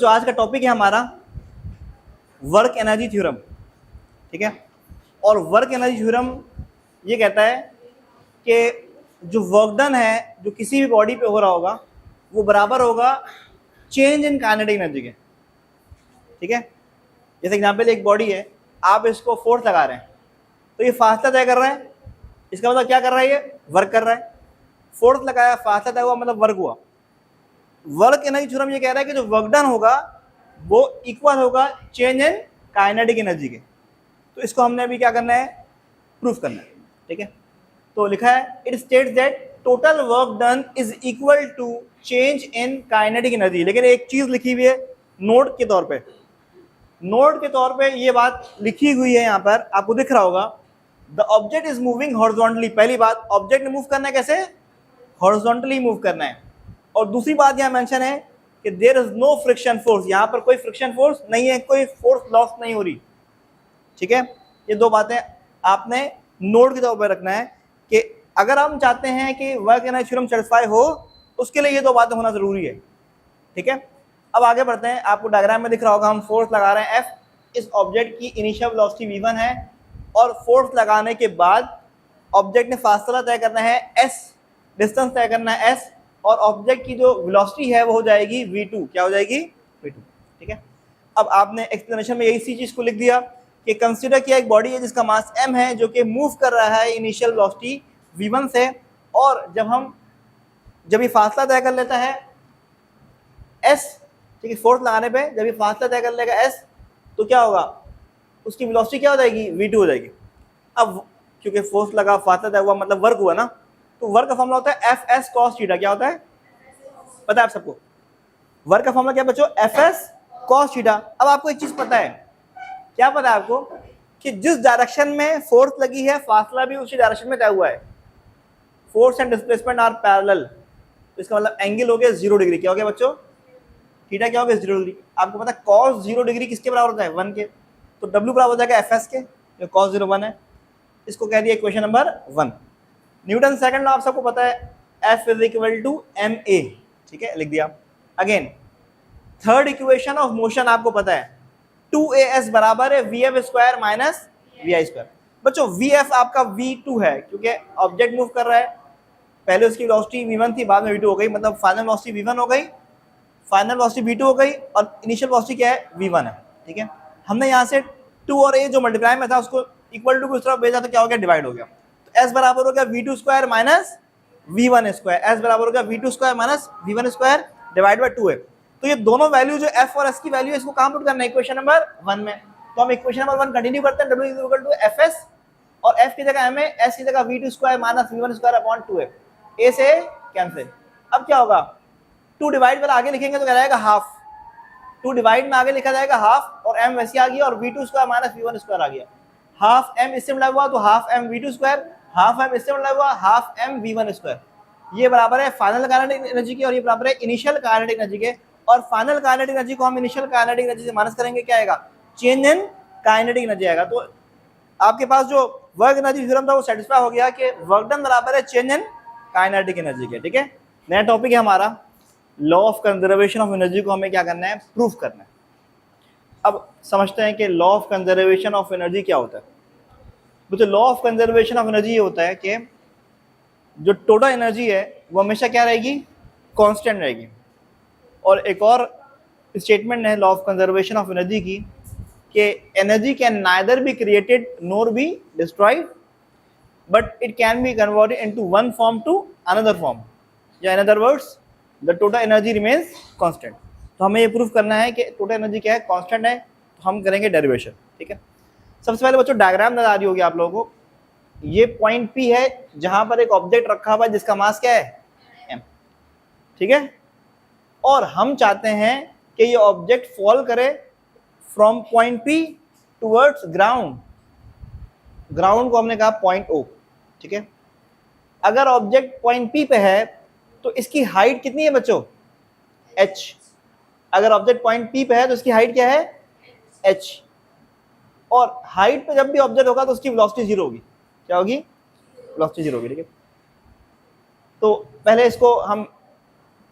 बच्चों आज का टॉपिक है हमारा वर्क एनर्जी थ्योरम, ठीक है। और वर्क एनर्जी थ्योरम ये कहता है कि जो वर्क डन है जो किसी भी बॉडी पे हो रहा होगा वो बराबर होगा चेंज इन काइनेटिक एनर्जी के, ठीक है। जैसे एग्जांपल एक बॉडी है, आप इसको फोर्स लगा रहे हैं तो ये फासला तय कर रहा है, इसका मतलब क्या कर रहा है, ये वर्क कर रहा है। फोर्स लगाया, फासला तय हुआ, मतलब वर्क हुआ। वर्क एनर्जी थ्योरम ये कह रहा है कि जो वर्क डन होगा वो इक्वल होगा चेंज इन काइनेटिक एनर्जी के। तो इसको हमने अभी क्या करना है, प्रूफ करना है, ठीक है। तो लिखा है it states that total work done is equal to change in kinetic energy. लेकिन एक चीज लिखी हुई है नोट के तौर पे, नोट के तौर पे ये बात लिखी हुई है, यहाँ पर आपको दिख रहा होगा, the object is moving horizontally. पहली बात, ऑब्जेक्ट ने मूव करना है कैसे, हॉरिजॉन्टली मूव करना है। और दूसरी बात यहाँ मेंशन है कि there is no friction force, यहाँ पर कोई फ्रिक्शन फोर्स नहीं है, कोई फोर्स लॉस नहीं हो रही, ठीक है। ये दो बातें आपने नोट के तौर पर रखना है कि अगर हम चाहते हैं कि वर्क एनर्जी थ्योरम सेटिस्फाई हो उसके लिए ये दो बातें होना जरूरी है, ठीक है। अब आगे बढ़ते हैं। आपको डायग्राम में दिख रहा होगा हम फोर्स लगा रहे हैं F, इस ऑब्जेक्ट की इनिशियल वेलोसिटी v1 है और फोर्स लगाने के बाद ऑब्जेक्ट ने फासला तय करना है s, डिस्टेंस तय करना है s, और ऑब्जेक्ट की जो वेलोसिटी है वो हो जाएगी v2। क्या हो जाएगी, v2, ठीक है। अब आपने एक्सप्लेनेशन में यही सी चीज को लिख दिया कि कंसीडर किया एक बॉडी है जिसका मास m है जो कि मूव कर रहा है इनिशियल वेलोसिटी v1 से, और जब ये फासला तय कर लेता है s, ठीक है, फोर्स लगाने पे जब ये फासला तय कर लेगा s तो क्या होगा, उसकी वेलोसिटी क्या हो जाएगी, v2 हो जाएगी। अब क्योंकि फोर्स लगा, फासला तय हुआ, मतलब वर्क हुआ ना, तो वर्क का फॉर्मूला होता है Fs cos थीटा। क्या होता है पता है आप सबको, वर्क का फॉर्मूला क्या बच्चों, Fs cos थीटा। अब आपको एक चीज पता है, क्या पता है आपको, कि जिस डायरेक्शन में फोर्स लगी है फासला भी उसी डायरेक्शन में तय हुआ है। Force and displacement are parallel, तो इसका मतलब एंगल हो गया 0 डिग्री। क्या हो गया बच्चों, थीटा क्या हो गया 0 डिग्री। आपको पता है cos 0 डिग्री किसके बराबर होता है, 1 के, तो W बराबर हो जाएगा Fs के, जो cos 0 1 है। इसको कह दिया equation number 1। Newton second law आप सबको पता है, F is equal to ma, ठीक है, लिख दिया। Again third equation of motion आपको पता है 2as बराबर है vf square minus vi square. बच्चों vf आपका v2 है क्योंकि ऑब्जेक्ट मूव कर रहा है, पहले उसकी वेलोसिटी v1 थी, बाद में v2 हो गई, मतलब फाइनल वेलोसिटी v1 हो गई, फाइनल वेलोसिटी v2 हो गई, और इनिशियल वेलोसिटी क्या है, v1 है, ठीक है। हमने यहाँ से 2 और a जो मल्टीप्लाई में था उसको इक्वल टू की तरफ भेजा तो क्या हो गया, डिवाइड हो गया। तो s बराबर हो गया v2 square minus v1 square, s बराबर हो गया v2 square minus v1 square divide by 2 है। तो ये दोनों वैल्यू जो f और s की वैल्यू है इसको कहाँ पुट करना है, इक्वेशन नंबर 1 में। तो हम इक्वेशन नंबर 1 कंटिन्यू करते हैं, w is equal to fs, और f की जगह m है, s की जगह v2 square minus v1 square upon 2 है, a से कैंसिल। अब क्या होगा, 2 डिवाइड पर आगे लिखेंगे तो क्या रहेगा, हाफ। 2 डिवाइड में आगे लिखा जाएगा हाफ, और m वैसे आ गया, और v2 square minus v1 square आ गया। हाफ m इससे मिला हुआ तो half m v2 square, half m इससे मिला हुआ हाफ m v1 स्क्वायर। ये बराबर है फाइनल काइनेटिक एनर्जी की, और ये बराबर है इनिशियल काइनेटिक एनर्जी के। और फाइनल काइनेटिक एनर्जी को हम इनिशियल काइनेटिक एनर्जी से माइनस करेंगे, क्या आएगा, चेंज इन काइनेटिक एनर्जी आएगा। तो आपके पास जो वर्क एनर्जी थ्योरम था वो सेटिस्फाई हो गया कि वर्क डन बराबर है चेंज इन काइनेटिक एनर्जी के, ठीक है। नया टॉपिक है हमारा law of conservation of energy को हमें क्या करना है, प्रूफ करना है। अब समझते हैं कि law of conservation of energy क्या होता है। तो law of conservation of energy ये होता है कि जो टोटल एनर्जी है वो हमेशा क्या रहेगी, कांस्टेंट रहेगी। और एक और स्टेटमेंट है law of conservation of energy की कि energy can neither be created nor be destroyed, but it can be converted into one form to another form, या in other words the total energy remains constant. तो हमें ये proof करना है कि total energy क्या है, कांस्टेंट है। तो हम करेंगे डेरिवेशन, ठीक है। सबसे पहले बच्चों डायग्राम नजर आ रही होगी आप लोगों को, ये पॉइंट P है जहां पर एक ऑब्जेक्ट रखा हुआ है जिसका मास क्या है, m, ठीक है। और हम चाहते हैं कि ये ऑब्जेक्ट फॉल करे from point P towards ground, ground को हमने कहा पॉइंट O, ठीक है। अगर ऑब्जेक्ट पॉइंट P पे है तो इसकी हाइट कितनी है बच्चों, h। अगर ऑब्जेक्ट पॉइंट P पे है तो इसकी हाइट क्या है, h। और हाइट पे जब भी ऑब्जेक्ट होगा तो उसकी वेलोसिटी 0 होगी। क्या होगी, वेलोसिटी 0 होगी, ठीक है। तो पहले इसको हम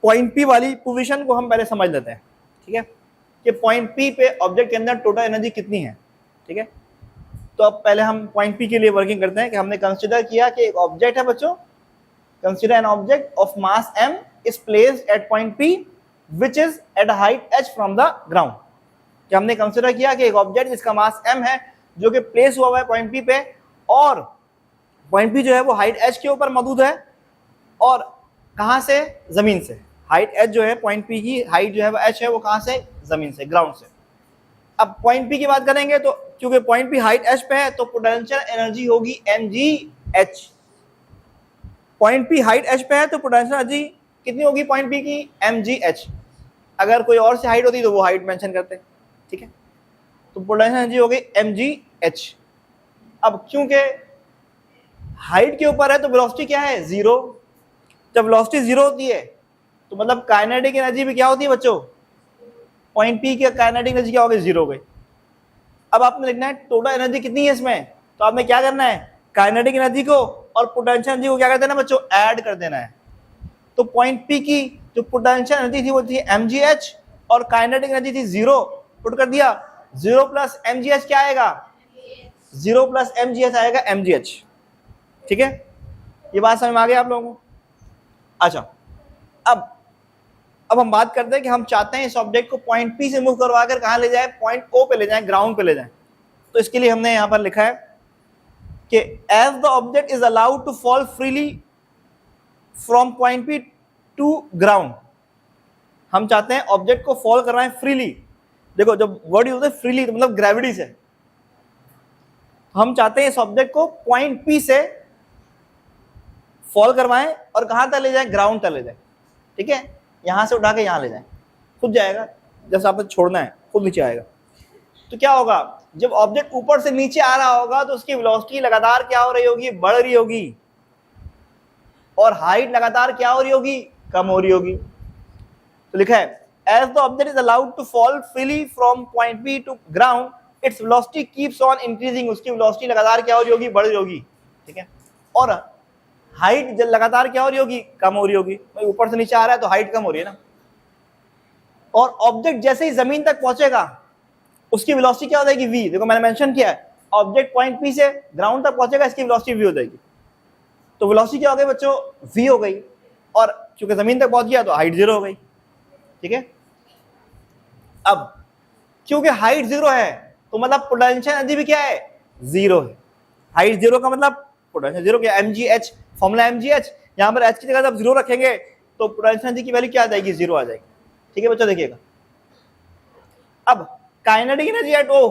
पॉइंट P वाली पोजीशन को हम पहले समझ लेते हैं, ठीक है। कि पॉइंट पी पे ऑब्जेक्ट के अंदर टोटल एनर्जी कितनी है, ठीक है। तो अब पहले हम पॉइंट पी के लिए वर्किंग करते हैं कि हमने कंसिडर किया कि एक ऑब्जेक्ट है बच्चों, consider an object of mass m is placed at point p which is at height h from the ground. कि हमने कंसिडर किया कि एक ऑब्जेक्ट जिसका मास m है जो कि प्लेस हुआ है पॉइंट p पे, और पॉइंट p जो है वो हाइट h के ऊपर मौजूद है, और कहां से, जमीन से। हाइट h जो है पॉइंट p की हाइट जो है वो h है, वो कहां से, जमीन से, ग्राउंड से। अब पॉइंट p की बात करेंगे तो क्योंकि पॉइंट p हाइट h पे है तो पोटेंशियल एनर्जी होगी mgh। Point p height h पे है तो पोटेंशियल एनर्जी कितनी होगी पॉइंट p की, mgh। अगर कोई और सी हाइट होती तो वो हाइट मेंशन करते, ठीक है। तो पोटेंशियल एनर्जी हो गई mgh। अब क्योंकि हाइट के ऊपर है तो वेलोसिटी क्या है, जीरो। जब वेलोसिटी जीरो होती है तो मतलब काइनेटिक एनर्जी भी क्या होती है बच्चों, पॉइंट पी की काइनेटिक एनर्जी क्या हो गई, जीरो हो गई। अब आपने लिखना है टोटल एनर्जी कितनी है इसमें, तो आपने क्या करना है, काइनेटिक एनर्जी को और पोटेंशियल एनर्जी को क्या कर देना बच्चों, ऐड कर देना है। तो पॉइंट पी की जो पोटेंशियल एनर्जी थी वो थी mgh और काइनेटिक एनर्जी थी जीरो, पुट कर दिया, जीरो प्लस mgh क्या आएगा, जीरो प्लस mgh आएगा mgh, ठीक है। ये बात समझ में आ गई आप लोगों को। अच्छा, अब हम बात करते हैं कि हम चाहते हैं इस ऑब्जेक्ट को पॉइंट पी से मूव करवा कर कहां ले जाए, पॉइंट ओ पे ले जाए, ग्राउंड पे ले जाए। तो इसके लिए हमने यहां पर लिखा है कि as the object is allowed to fall freely from point P to ground. हम चाहते हैं ऑब्जेक्ट को फॉल करवाएं फ्रीली। देखो जब वर्ड यूज है फ्रीली तो मतलब ग्रेविटी से, हम चाहते हैं इस ऑब्जेक्ट को पॉइंट पी से फॉल करवाएं और कहां तक ले जाए, ग्राउंड तक ले जाए, ठीक है। यहां से उठा के यहां ले जाए, खुद जाएगा, जैसे आपने छोड़ना है खुद नीचे आएगा। तो क्या होगा, जब ऑब्जेक्ट ऊपर से नीचे आ रहा होगा तो उसकी वेलोसिटी लगातार क्या हो रही होगी, बढ़ रही होगी, और हाइट लगातार क्या हो रही होगी, कम हो रही होगी। तो लिखा है as the object is allowed to fall freely from point P to ground its velocity keeps on increasing. उसकी वेलोसिटी लगातार क्या हो रही होगी, बढ़ रही होगी, ठीक है। और हाइट जब लगातार क्या हो रही होगी, कम हो रही होगी। ऊपर से नीचे आ रहा है तो हाइट कम हो रही है ना। और ऑब्जेक्ट जैसे ही जमीन तक पहुंचेगा उसकी वेलोसिटी क्या हो जाएगी, v। देखो मैंने मेंशन किया है ऑब्जेक्ट पॉइंट पी से ग्राउंड तक पहुंचेगा, इसकी वेलोसिटी v हो जाएगी। तो वेलोसिटी क्या हो गई बच्चों, v हो गई, और चूंकि जमीन तक पहुंच गया तो हाइट जीरो हो गई, ठीक है। अब क्योंकि हाइट जीरो है तो मतलब पोटेंशियल एनर्जी भी क्या है, जीरो है। हाइट जीरो का मतलब पोटेंशियल जीरो, क्या, mgh, फॉर्मूला mgh। यहां पर h की जगह जब जीरो रखेंगे तो पोटेंशियल एनर्जी की वैल्यू क्या आ जाएगी, जीरो आ जाएगी, ठीक है बच्चों। देखिएगा अब काइनेटिक एनर्जी एट ओ,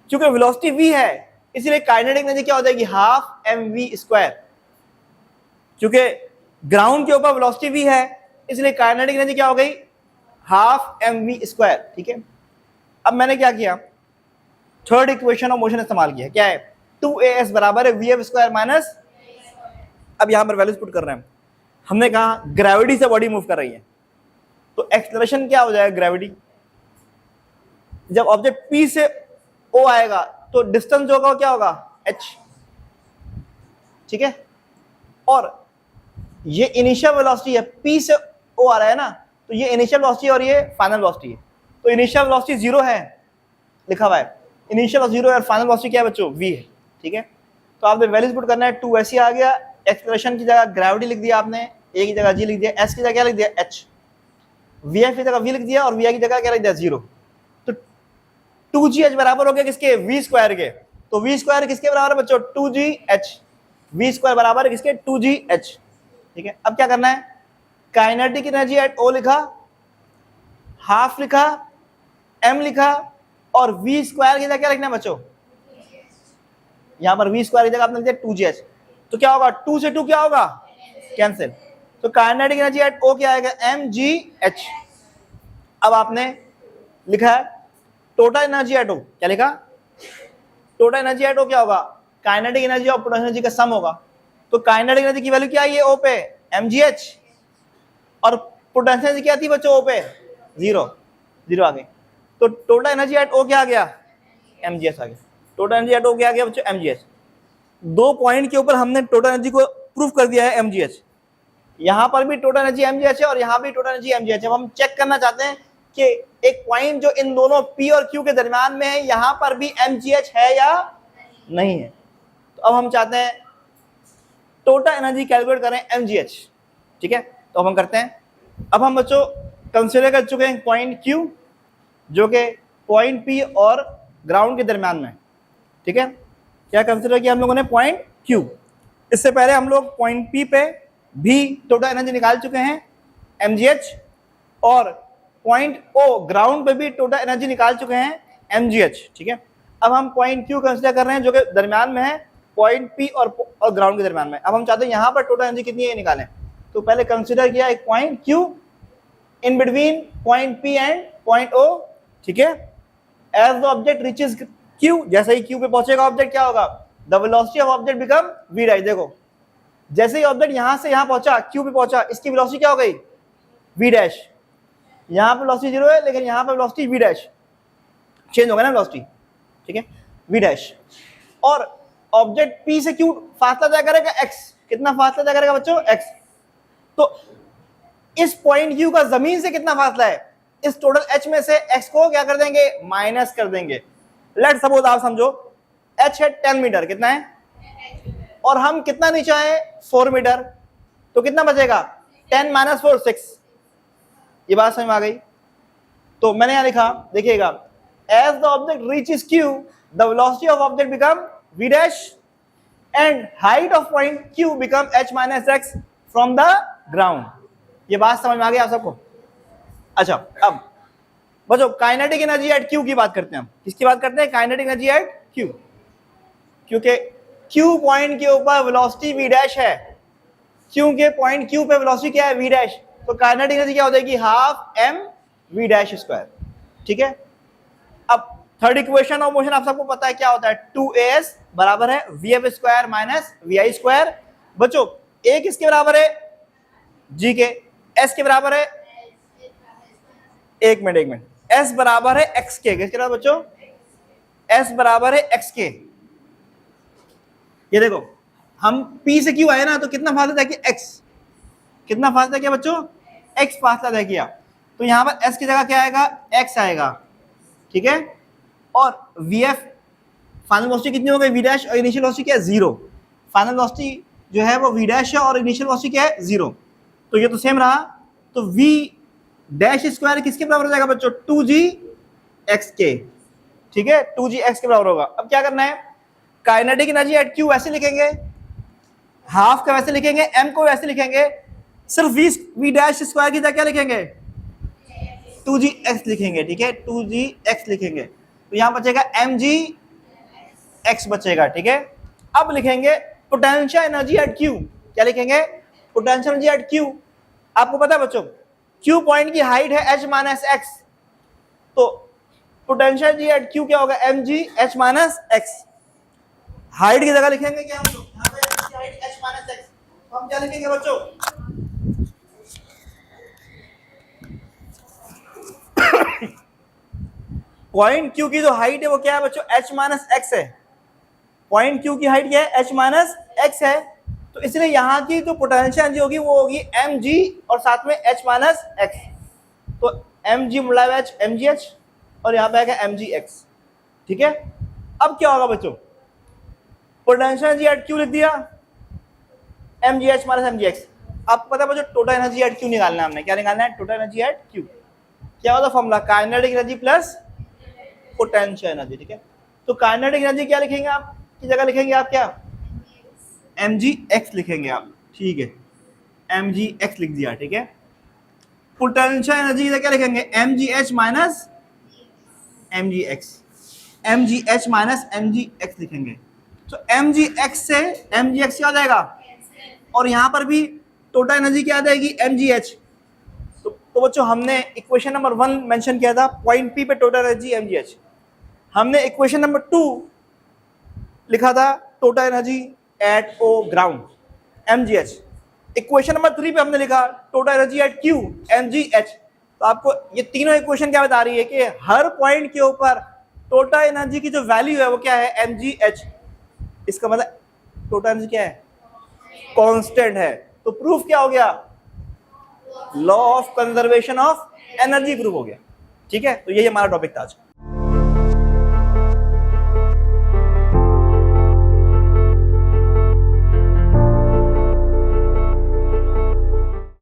क्योंकि वेलोसिटी v है इसलिए काइनेटिक एनर्जी क्या हो जाएगी, हाफ mv स्क्वायर। क्योंकि ग्राउंड के ऊपर वेलोसिटी v है इसलिए काइनेटिक एनर्जी क्या हो गई, हाफ mv स्क्वायर, ठीक है। अब मैंने क्या किया, थर्ड इक्वेशन ऑफ मोशन इस्तेमाल किया, क्या है, 2as बराबर है vf स्क्वायर माइनस, अब यहां पर वैल्यूज पुट कर रहे हैं। हमने कहा ग्रेविटी से बॉडी मूव कर रही है तो एक्सेलरेशन क्या हो जाएगा, ग्रेविटी। जब ऑब्जेक्ट p से o आएगा तो डिस्टेंस जो होगा क्या होगा, h, ठीक है। और ये इनिशियल वेलोसिटी है, p से o आ रहा है ना, तो ये इनिशियल वेलोसिटी और ये फाइनल वेलोसिटी है। तो इनिशियल वेलोसिटी जीरो है, लिखा हुआ है इनिशियल जीरो है और फाइनल वेलोसिटी क्या है बच्चों, v है, ठीक है। तो आपने वैल्यूज पुट करना है, 2 ऐसे आ गया, एक्सेलरेशन की जगह ग्रेविटी लिख दिया आपने, a की जगह g लिख दिया, s की जगह क्या लिख दिया, h, vf की जगह v लिख दिया और vi की जगह क्या लिख दिया, जीरो। तो 2gh बराबर हो गया किसके, v स्क्वायर के। तो v स्क्वायर किसके बराबर है बच्चों, 2gh। v स्क्वायर बराबर है किसके, 2gh, ठीक है। अब क्या करना है, काइनेटिक एनर्जी एट o लिखा, हाफ लिखा, m लिखा, और v स्क्वायर की जगह क्या लिखना है बच्चों, यहां पर v स्क्वायर की जगह आपने लिख दिया 2gh। तो क्या होगा, 2 से 2 क्या होगा, कैंसिल। तो काइनेटिक एनर्जी एट o क्या आएगा, mgh। अब आपने लिखा है टोटल एनर्जी एट o, क्या लिखा, टोटल एनर्जी एट o क्या होगा, काइनेटिक एनर्जी और पोटेंशियल एनर्जी का सम होगा। तो काइनेटिक एनर्जी की वैल्यू क्या आई है o पे, mgh, और पोटेंशियल एनर्जी क्या थी बच्चों o पे, जीरो, जीरो आ गई। तो टोटल एनर्जी एट o क्या आ गया, mgh आ गया। टोटल एनर्जी एट o क्या आ गया बच्चों, mgh। दो पॉइंट के ऊपर हमने टोटल एनर्जी को प्रूफ कर दिया है mgh। यहां पर भी टोटल एनर्जी mgh है और यहां भी टोटल एनर्जी mgh है। हम चेक करना चाहते हैं कि एक पॉइंट जो इन दोनों P और Q के दरमियान में है, यहां पर भी mgh है या नहीं है। तो अब हम चाहते हैं टोटल एनर्जी कैलकुलेट करें mgh, ठीक है। तो अब हम करते हैं। अब हम बच्चों कंसीडर कर चुके हैं पॉइंट Q जो कि पॉइंट P और ग्राउंड के दरमियान में, ठीक है। क्या कंसीडर किया हम लोगों ने? Point Q। इससे पहले हम लोग पॉइंट P पे भी टोटल एनर्जी निकाल चुके हैं mgh, और पॉइंट O ग्राउंड पे भी टोटल एनर्जी निकाल चुके हैं mgh, ठीक है। अब हम पॉइंट Q कंसीडर कर रहे हैं जो कि दरमियान में है पॉइंट P और ग्राउंड के दरमियान में। अब हम चाहते हैं यहाँ पर टोटल एनर्जी कितनी है निकालें। तो पहले कंसीडर किया एक point Q in between point P and point O, ठीक है। As the object reaches Q, जैसे ही Q पे पहुंचेगा ऑब्जेक्ट क्या होगा? The velocity of object become v dash. देखो जैसे ही ऑब्जेक्ट यहां से यहां पहुंचा, Q पे पहुंचा, इसकी वेलोसिटी क्या हो गई? v dash. यहां पे वेलोसिटी 0 है लेकिन यहां पे वेलोसिटी v डैश चेंज होगा ना वेलोसिटी, ठीक है, v डैश। और ऑब्जेक्ट P से Q फासला तय करेगा x। कितना फासला तय करेगा बच्चों? x। तो इस पॉइंट Q का जमीन से कितना फासला है? इस टोटल h में से x को क्या कर देंगे? माइनस कर देंगे। लेट सपोज आप समझो h है 10 मीटर, कितना है? और हम कितना नीचे आए? 4 मीटर, तो कितना बचेगा? 10 माइनस 4 6। ये बात समझ में आ गई? तो मैंने यहां लिखा, देखिएगा, as the object reaches Q the velocity of object become v dash and height of point Q become h minus x from the ground. ये बात समझ में आ गई आप सबको? अच्छा, अब बच्चों काइनेटिक एनर्जी एट Q की बात करते हैं हम। किसकी बात करते हैं? Kinetic energy at Q। क्योंकि Q पॉइंट के ऊपर वेलोसिटी v डैश है, क्योंकि पॉइंट Q पे वेलोसिटी क्या है? v dash. तो काइनेटिक एनर्जी क्या हो जाएगी? Half m v dash square, ठीक है। अब थर्ड इक्वेशन ऑफ मोशन आप सबको पता है क्या होता है? 2as बराबर है vf square minus vi square. बच्चों a किसके बराबर है? g के। s के बराबर है, एक मिनट, s बराबर है x के। किसके बराबर बच्चों? s बराबर है x के। ये देखो हम P से Q आए ना, तो कितना फासला तय किया? x। कितना फासला किया बच्चों? x फासला तय किया। तो यहां पर s की जगह क्या आएगा? x आएगा, ठीक है। और vf फाइनल वेलोसिटी कितनी हो गई? v डैश, और इनिशियल वेलोसिटी क्या है? 0। फाइनल वेलोसिटी जो है वो v डैश है और इनिशियल वेलोसिटी क्या है? 0। तो ये तो सेम रहा। तो v डैश स्क्वायर किसके बराबर हो जाएगा बच्चों? 2gx के, ठीक है, 2gx के बराबर होगा। अब क्या करना है? काइनेटिक एनर्जी एट Q वैसे लिखेंगे, हाफ का वैसे लिखेंगे, m को वैसे लिखेंगे, सिर्फ v डैश स्क्वायर की जगह क्या लिखेंगे? 2gx लिखेंगे, ठीक है, 2gx लिखेंगे। तो यहां बचेगा mgx बचेगा, ठीक है। अब लिखेंगे पोटेंशियल एनर्जी एट Q। क्या लिखेंगे? Potential energy at Q। आपको पता है बच्चों Q पॉइंट की हाइट है h माइनस x, तो पोटेंशियल एनर्जी एट Q क्या होगा? mg h minus x। Height की जगह लिखेंगे क्या हम लोग? यहाँ पे हाइट h माइनस x, तो हम क्या लिखेंगे बच्चों? पॉइंट Q की जो हाइट है वो क्या है बच्चों? h माइनस x है। पॉइंट Q की हाइट क्या है? h माइनस x है। तो इसलिए यहाँ की जो पोटेंशियल एनर्जी होगी वो होगी mg और साथ में h माइनस x। तो mg मुलाया h mgh और यहाँ पे आएगा mgx, ठीक है। अब क्या होगा बच्चों? पोटेंशियल एनर्जी एट Q लिख दिया, mgh माइनस mgx। आपको पता है बच्चों टोटल एनर्जी एट Q निकालना है हमने। क्या निकालना है? Total energy at Q। क्या होता है formula? Kinetic energy plus potential energy, ठीक है। तो काइनेटिक एनर्जी क्या लिखेंगे आप? की जगह लिखेंगे आप क्या? mgx लिखेंगे आप, ठीक है, mgx लिख दिया, ठीक है। पोटेंशियल एनर्जी क्या लिखेंगे? mgh minus mgx, mgh minus mgx लिखेंगे। तो mgx से mgx क्या आ जाएगा? और यहां पर भी टोटल एनर्जी क्या आ जाएगी? mgh। तो बच्चों हमने इक्वेशन नंबर 1 मेंशन किया था पॉइंट P पे टोटल एनर्जी mgh। हमने इक्वेशन नंबर 2 लिखा था total energy at O ground mgh। Equation number 3 पे हमने लिखा total energy at Q mgh। तो आपको ये तीनों इक्वेशन क्या बता रही है कि हर पॉइंट के ऊपर टोटल एनर्जी की जो वैल्यू है वो क्या है? mgh। इसका मतलब टोटल एनर्जी क्या है? कांस्टेंट है। तो प्रूफ क्या हो गया? Law of conservation of energy proof हो गया। ठीक है, तो यही हमारा टॉपिक था आज।